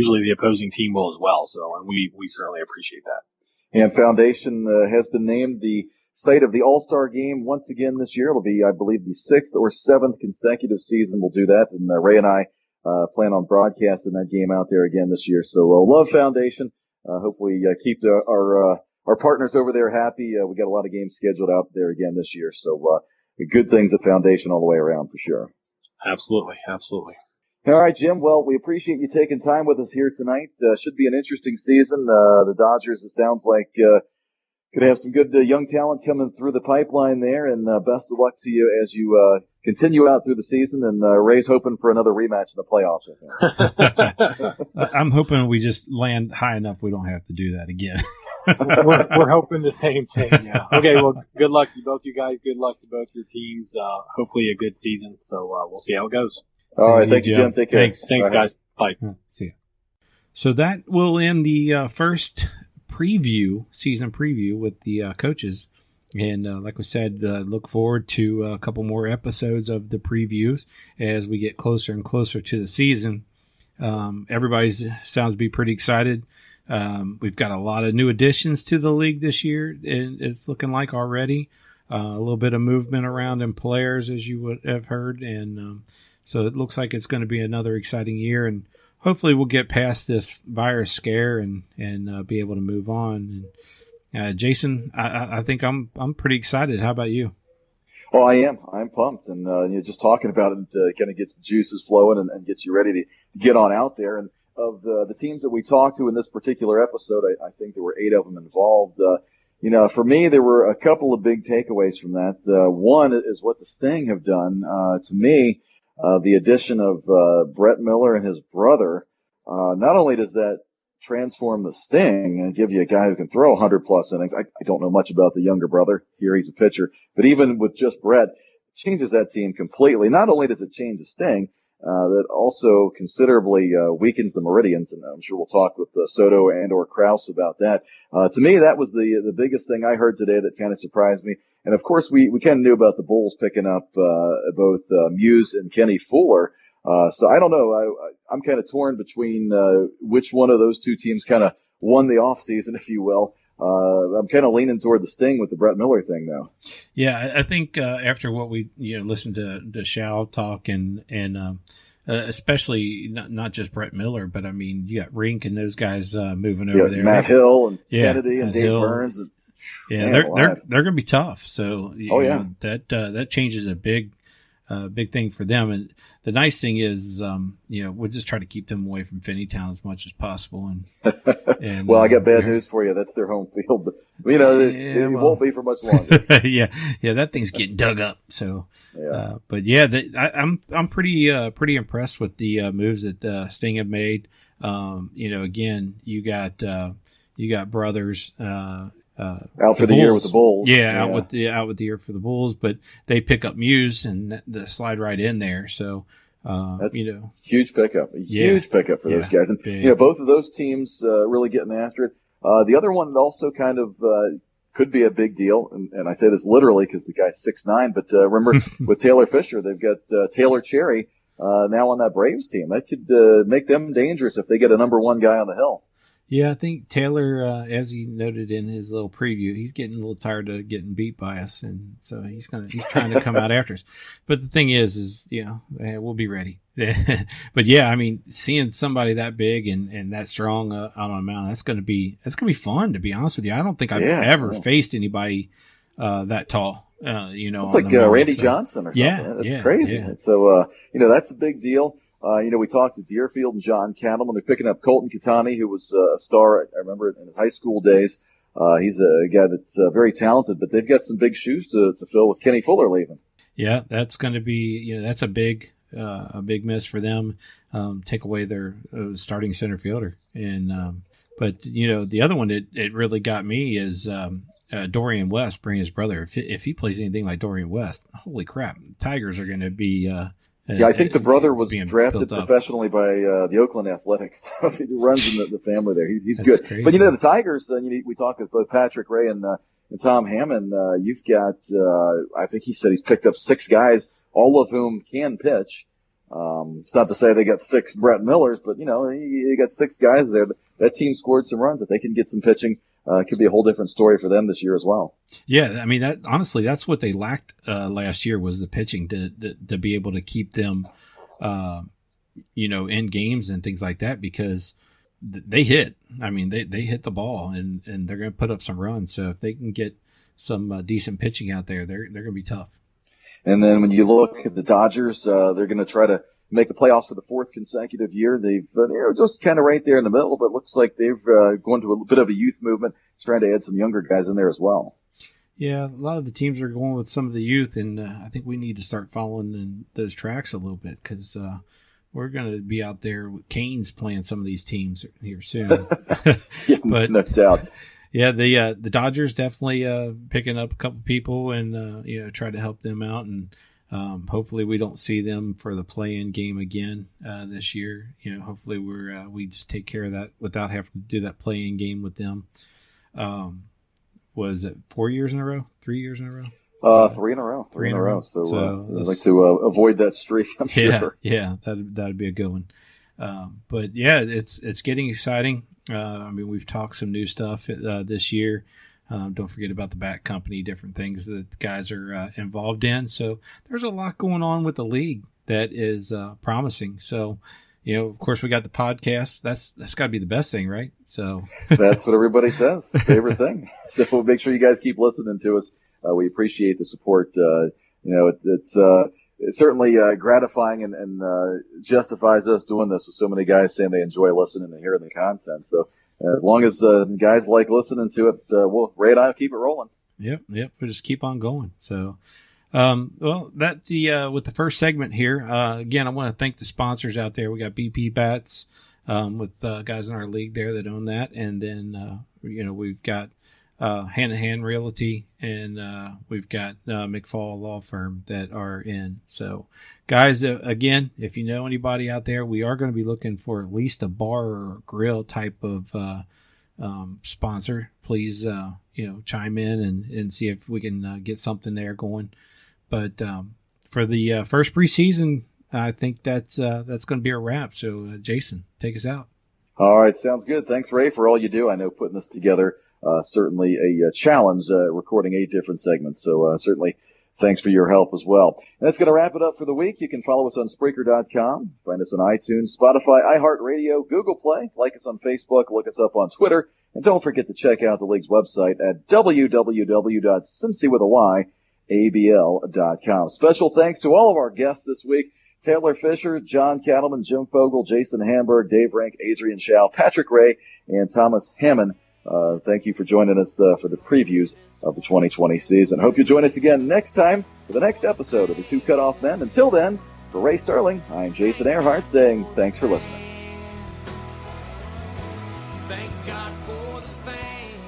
usually the opposing team will as well. So, and we certainly appreciate that. And Foundation has been named the site of the All-Star Game once again this year. It'll be, I believe, the 6th or 7th consecutive season we'll do that. And Ray and I plan on broadcasting that game out there again this year. So love Foundation. Hopefully keep our partners over there happy. We got a lot of games scheduled out there again this year. So good things at Foundation all the way around for sure. Absolutely. Absolutely. All right, Jim. Well, we appreciate you taking time with us here tonight. Should be an interesting season. The Dodgers, it sounds like, could have some good young talent coming through the pipeline there. And best of luck to you as you continue out through the season. And Ray's hoping for another rematch in the playoffs. I'm hoping we just land high enough we don't have to do that again. we're hoping the same thing. Yeah. Okay. Well, good luck to both you guys. Good luck to both your teams. Hopefully a good season. So we'll see how it goes. All right. Thank you, Jim. Take care. Thanks, guys. Bye. See you. So that will end the first season preview with the coaches. And like we said, look forward to a couple more episodes of the previews as we get closer and closer to the season. Everybody sounds to be pretty excited. We've got a lot of new additions to the league this year, and it's looking like already a little bit of movement around in players, as you would have heard. And so it looks like it's going to be another exciting year, and hopefully we'll get past this virus scare and be able to move on. And Jason, I think I'm pretty excited. How about you? Oh, I am. I'm pumped, and just talking about it kind of gets the juices flowing and gets you ready to get on out there. And of the teams that we talked to in this particular episode, I think there were 8 of them involved. For me, there were a couple of big takeaways from that. One is what the Sting have done. To me, the addition of Brett Miller and his brother, not only does that transform the Sting and give you a guy who can throw 100-plus innings. I don't know much about the younger brother. Here he's a pitcher. But even with just Brett, it changes that team completely. Not only does it change the Sting, that also considerably weakens the Meridians, and I'm sure we'll talk with Soto and or Krause about that. To me, that was the biggest thing I heard today that kind of surprised me. And of course, we kind of knew about the Bulls picking up both Muse and Kenny Fuller. So I don't know. I'm kind of torn between which one of those two teams kind of won the off season, if you will. I'm kind of leaning toward the Sting with the Brett Miller thing, though. Yeah, I think after what we listened to Shao talk and especially not just Brett Miller, but I mean you got Rink and those guys moving over there. Matt Hill and Kennedy and Dave Burns. And, they're going to be tough. So that changes a big thing for them. And the nice thing is, we'll just try to keep them away from Finneytown as much as possible. And well, I got bad news for you. That's their home field, but it won't be for much longer. yeah, that thing's getting dug up. So, but I'm pretty impressed with the moves that Sting have made. Again, you got brothers. Out for the year with the Bulls. Out with the year for the Bulls, but they pick up Muse and the slide right in there. So, that's huge pickup, huge pickup for those guys. And, both of those teams, really getting after it. The other one also kind of, could be a big deal. And I say this literally because the guy's 6'9", but, remember with Taylor Fisher, they've got, Taylor Cherry, now on that Braves team. That could, make them dangerous if they get a number 1 guy on the hill. Yeah, I think Taylor, as he noted in his little preview, he's getting a little tired of getting beat by us, and so he's trying to come out after us. But the thing is we'll be ready. But I mean, seeing somebody that big and that strong out on a mound, that's gonna be fun. To be honest with you, I don't think I've ever faced anybody that tall. It's like Randy Johnson or something. Yeah, that's crazy. Yeah. So that's a big deal. We talked to Deerfield and John Cattleman. They're picking up Colton Catani, who was a star, I remember, in his high school days. He's a guy that's very talented, but they've got some big shoes to fill with Kenny Fuller leaving. Yeah, that's going to be, that's a big miss for them. Take away their starting center fielder. And, but the other one that it really got me is, Dorian West, bringing his brother. If he plays anything like Dorian West, holy crap, Tigers are going to be, I think the brother was drafted professionally by the Oakland Athletics. He runs in the family there. He's good. Crazy. But the Tigers. We talked with both Patrick Ray and Tom Hammond. You've got. I think he said he's picked up 6 guys, all of whom can pitch. It's not to say they got 6 Brett Millers, but you got 6 guys there. That team scored some runs. If they can get some pitching, it could be a whole different story for them this year as well. Yeah, I mean, that honestly, that's what they lacked last year was the pitching to be able to keep them, in games and things like that, because they hit. I mean, they hit the ball and they're going to put up some runs. So if they can get some decent pitching out there, they're going to be tough. And then when you look at the Dodgers, they're going to try to make the playoffs for the 4th consecutive year. They're just kind of right there in the middle, but it looks like they've gone to a bit of a youth movement, trying to add some younger guys in there as well. Yeah, a lot of the teams are going with some of the youth, and I think we need to start following in those tracks a little bit, because we're going to be out there with Canes playing some of these teams here soon. Yeah, but, no doubt. Yeah, the Dodgers definitely picking up a couple people and try to help them out, and hopefully we don't see them for the play-in game again this year. Hopefully we just take care of that without having to do that play-in game with them. Was it 4 years in a row? 3 years in a row? 3 in a row. 3 in a row. So I'd like to avoid that streak, I'm sure. Yeah, that'd be a good one. But yeah, it's getting exciting. I mean, we've talked some new stuff this year. Don't forget about the Bat Company, different things that the guys are involved in. So there's a lot going on with the league that is promising. So, of course, we got the podcast. That's got to be the best thing, right? So that's what everybody says. Favorite thing. So make sure you guys keep listening to us. We appreciate the support. It's certainly gratifying and justifies us doing this with so many guys saying they enjoy listening and hearing the content. So as long as guys like listening to it, Ray and I will keep it rolling. Yep. We'll just keep on going. So, with the first segment here, again, I want to thank the sponsors out there. We got BP Bats with guys in our league there that own that, and then we've got Hand in Hand Realty, and we've got McFall Lawfirm that are in. So, guys, again, if you know anybody out there, we are going to be looking for at least a bar or grill type of sponsor. Please, chime in and see if we can get something there going. But for the first preseason, I think that's going to be a wrap. So, Jason, take us out. All right, sounds good. Thanks, Ray, for all you do. I know putting this together certainly a challenge, recording 8 different segments. So certainly thanks for your help as well. And that's going to wrap it up for the week. You can follow us on Spreaker.com, find us on iTunes, Spotify, iHeartRadio, Google Play, like us on Facebook, look us up on Twitter, and don't forget to check out the league's website at www.cincyabl.com. Special thanks to all of our guests this week: Taylor Fisher, John Cattleman, Jim Fogel, Jason Hamburg, Dave Rank, Adrian Schau, Patrick Ray, and Thomas Hammond. Thank you for joining us for the previews of the 2020 season. Hope you join us again next time for the next episode of the Two Cutoff Men. Until then, for Ray Sterling, I'm Jason Earhart saying thanks for listening. Thank God for the fame.